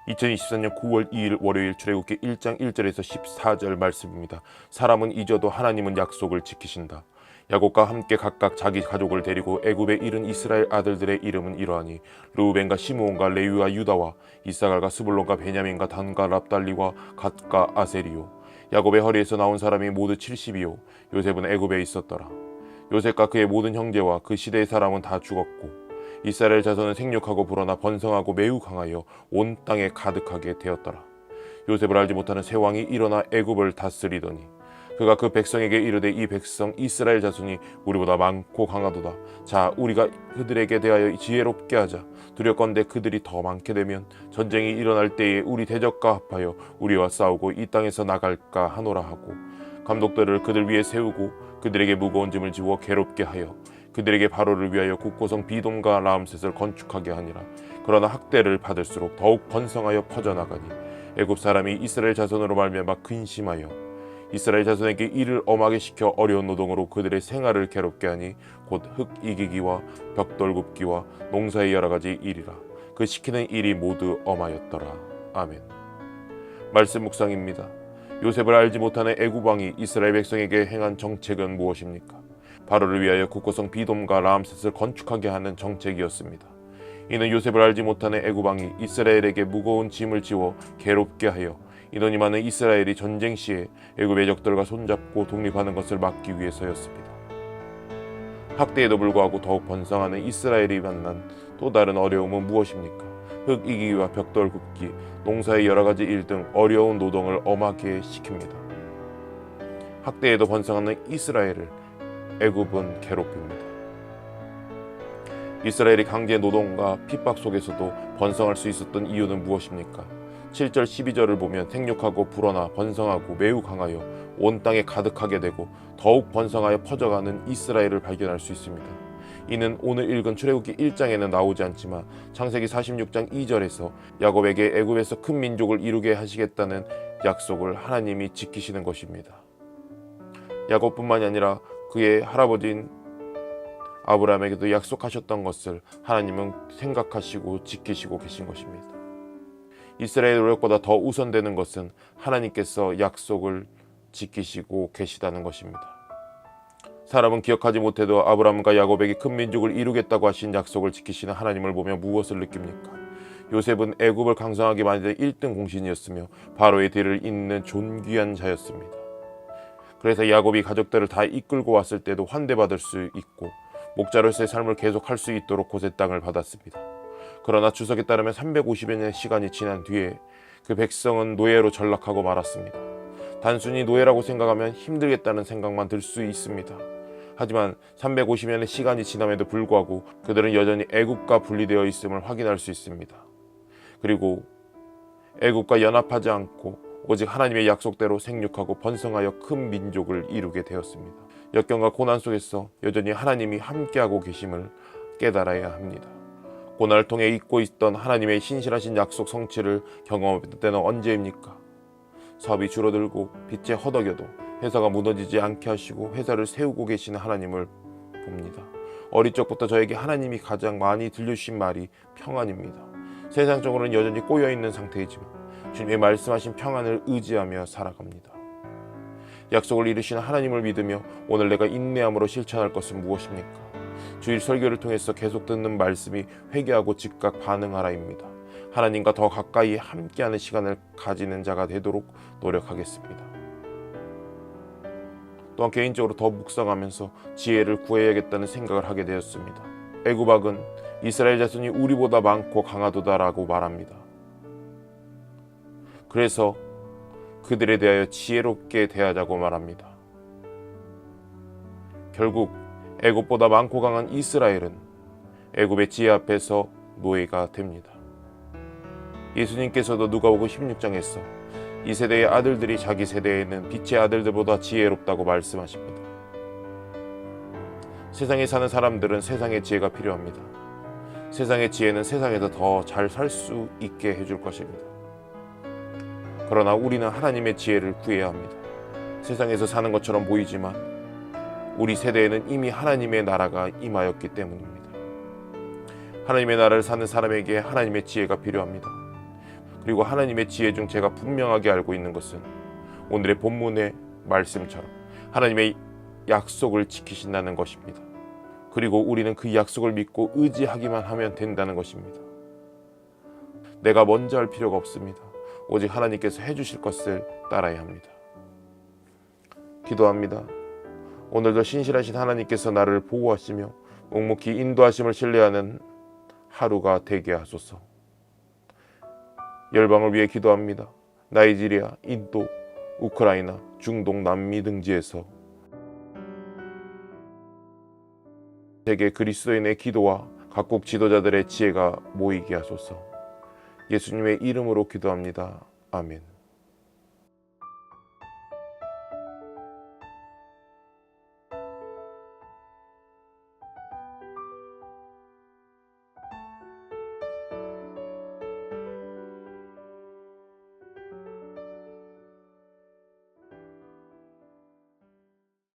2024년 9월 2일 월요일 출애굽기 1장 1절에서 14절 말씀입니다. 사람은 잊어도 하나님은 약속을 지키신다. 야곱과 함께 각각 자기 가족을 데리고 애굽에 이른 이스라엘 아들들의 이름은 이러하니 르우벤과 시므온과 레위와 유다와 이사갈과 스불론과 베냐민과 단과 납달리와 갓과 아셀이요. 야곱의 허리에서 나온 사람이 모두 70이요. 요셉은 애굽에 있었더라. 요셉과 그의 모든 형제와 그 시대의 사람은 다 죽었고 이스라엘 자손은 생육하고 불어나 번성하고 매우 강하여 온 땅에 가득하게 되었더라. 요셉을 알지 못하는 새 왕이 일어나 애굽을 다스리더니 그가 그 백성에게 이르되 이 백성 이스라엘 자손이 우리보다 많고 강하도다. 자, 우리가 그들에게 대하여 지혜롭게 하자. 두렵건대 그들이 더 많게 되면 전쟁이 일어날 때에 우리 대적과 합하여 우리와 싸우고 이 땅에서 나갈까 하노라 하고 감독들을 그들 위에 세우고 그들에게 무거운 짐을 지워 괴롭게 하여 그들에게 바로를 위하여 국고성 비돔과 라암셋을 건축하게 하니라. 그러나 학대를 받을수록 더욱 번성하여 퍼져나가니 애굽 사람이 이스라엘 자손으로 말미암아 근심하여 이스라엘 자손에게 일을 엄하게 시켜 어려운 노동으로 그들의 생활을 괴롭게 하니 곧 흙 이기기와 벽돌 굽기와 농사의 여러 가지 일이라. 그 시키는 일이 모두 엄하였더라. 아멘. 말씀 묵상입니다. 요셉을 알지 못하는 애굽 왕이 이스라엘 백성에게 행한 정책은 무엇입니까? 바로를 위하여 국고성 비돔과 라암셋을 건축하게 하는 정책이었습니다. 이는 요셉을 알지 못하는 애굽 왕이 이스라엘에게 무거운 짐을 지워 괴롭게 하여 인원이 많은 이스라엘이 전쟁 시에 애굽의 적들과 손잡고 독립하는 것을 막기 위해서였습니다. 학대에도 불구하고 더욱 번성하는 이스라엘이 만난 또 다른 어려움은 무엇입니까? 흙 이기기와 벽돌 굽기, 농사의 여러 가지 일 등 어려운 노동을 엄하게 시킵니다. 학대에도 번성하는 이스라엘을 애굽은 괴롭힙니다. 이스라엘이 강제 노동과 핍박 속에서도 번성할 수 있었던 이유는 무엇입니까? 7절 12절을 보면 생육하고 불어나 번성하고 매우 강하여 온 땅에 가득하게 되고 더욱 번성하여 퍼져가는 이스라엘을 발견할 수 있습니다. 이는 오늘 읽은 출애굽기 1장에는 나오지 않지만 창세기 46장 2절에서 야곱에게 애굽에서 큰 민족을 이루게 하시겠다는 약속을 하나님이 지키시는 것입니다. 야곱뿐만이 아니라 그의 할아버지인 아브라함에게도 약속하셨던 것을 하나님은 생각하시고 지키시고 계신 것입니다. 이스라엘의 노력보다 더 우선되는 것은 하나님께서 약속을 지키시고 계시다는 것입니다. 사람은 기억하지 못해도 아브라함과 야곱에게 큰 민족을 이루겠다고 하신 약속을 지키시는 하나님을 보며 무엇을 느낍니까? 요셉은 애굽을 강성하게 만드는 1등 공신이었으며 바로의 뒤를 잇는 존귀한 자였습니다. 그래서 야곱이 가족들을 다 이끌고 왔을 때도 환대받을 수 있고 목자로서의 삶을 계속할 수 있도록 곳의 땅을 받았습니다. 그러나 주석에 따르면 350여 년의 시간이 지난 뒤에 그 백성은 노예로 전락하고 말았습니다. 단순히 노예라고 생각하면 힘들겠다는 생각만 들 수 있습니다. 하지만 350년의 시간이 지남에도 불구하고 그들은 여전히 애굽과 분리되어 있음을 확인할 수 있습니다. 그리고 애굽과 연합하지 않고 오직 하나님의 약속대로 생육하고 번성하여 큰 민족을 이루게 되었습니다. 역경과 고난 속에서 여전히 하나님이 함께하고 계심을 깨달아야 합니다. 고난을 통해 잊고 있던 하나님의 신실하신 약속 성취를 경험할 때는 언제입니까? 사업이 줄어들고 빚에 허덕여도 회사가 무너지지 않게 하시고 회사를 세우고 계시는 하나님을 봅니다. 어릴 적부터 저에게 하나님이 가장 많이 들려주신 말이 평안입니다. 세상적으로는 여전히 꼬여있는 상태이지만 주님의 말씀하신 평안을 의지하며 살아갑니다. 약속을 이루시는 하나님을 믿으며 오늘 내가 인내함으로 실천할 것은 무엇입니까? 주일 설교를 통해서 계속 듣는 말씀이 회개하고 즉각 반응하라입니다. 하나님과 더 가까이 함께하는 시간을 가지는 자가 되도록 노력하겠습니다. 또한 개인적으로 더 묵상하면서 지혜를 구해야겠다는 생각을 하게 되었습니다. 애굽왕은 이스라엘 자손이 우리보다 많고 강하도다라고 말합니다. 그래서 그들에 대하여 지혜롭게 대하자고 말합니다. 결국 애굽보다 많고 강한 이스라엘은 애굽의 지혜 앞에서 노예가 됩니다. 예수님께서도 누가복음 16장에서 이 세대의 아들들이 자기 세대에 있는 빛의 아들들보다 지혜롭다고 말씀하십니다. 세상에 사는 사람들은 세상의 지혜가 필요합니다. 세상의 지혜는 세상에서 더 잘 살 수 있게 해줄 것입니다. 그러나 우리는 하나님의 지혜를 구해야 합니다. 세상에서 사는 것처럼 보이지만 우리 세대에는 이미 하나님의 나라가 임하였기 때문입니다. 하나님의 나라를 사는 사람에게 하나님의 지혜가 필요합니다. 그리고 하나님의 지혜 중 제가 분명하게 알고 있는 것은 오늘의 본문의 말씀처럼 하나님의 약속을 지키신다는 것입니다. 그리고 우리는 그 약속을 믿고 의지하기만 하면 된다는 것입니다. 내가 먼저 할 필요가 없습니다. 오직 하나님께서 해주실 것을 따라야 합니다. 기도합니다. 오늘도 신실하신 하나님께서 나를 보호하시며 묵묵히 인도하심을 신뢰하는 하루가 되게 하소서. 열방을 위해 기도합니다. 나이지리아, 인도, 우크라이나, 중동, 남미 등지에서 세계 그리스도인의 기도와 각국 지도자들의 지혜가 모이게 하소서. 예수님의 이름으로 기도합니다. 아멘.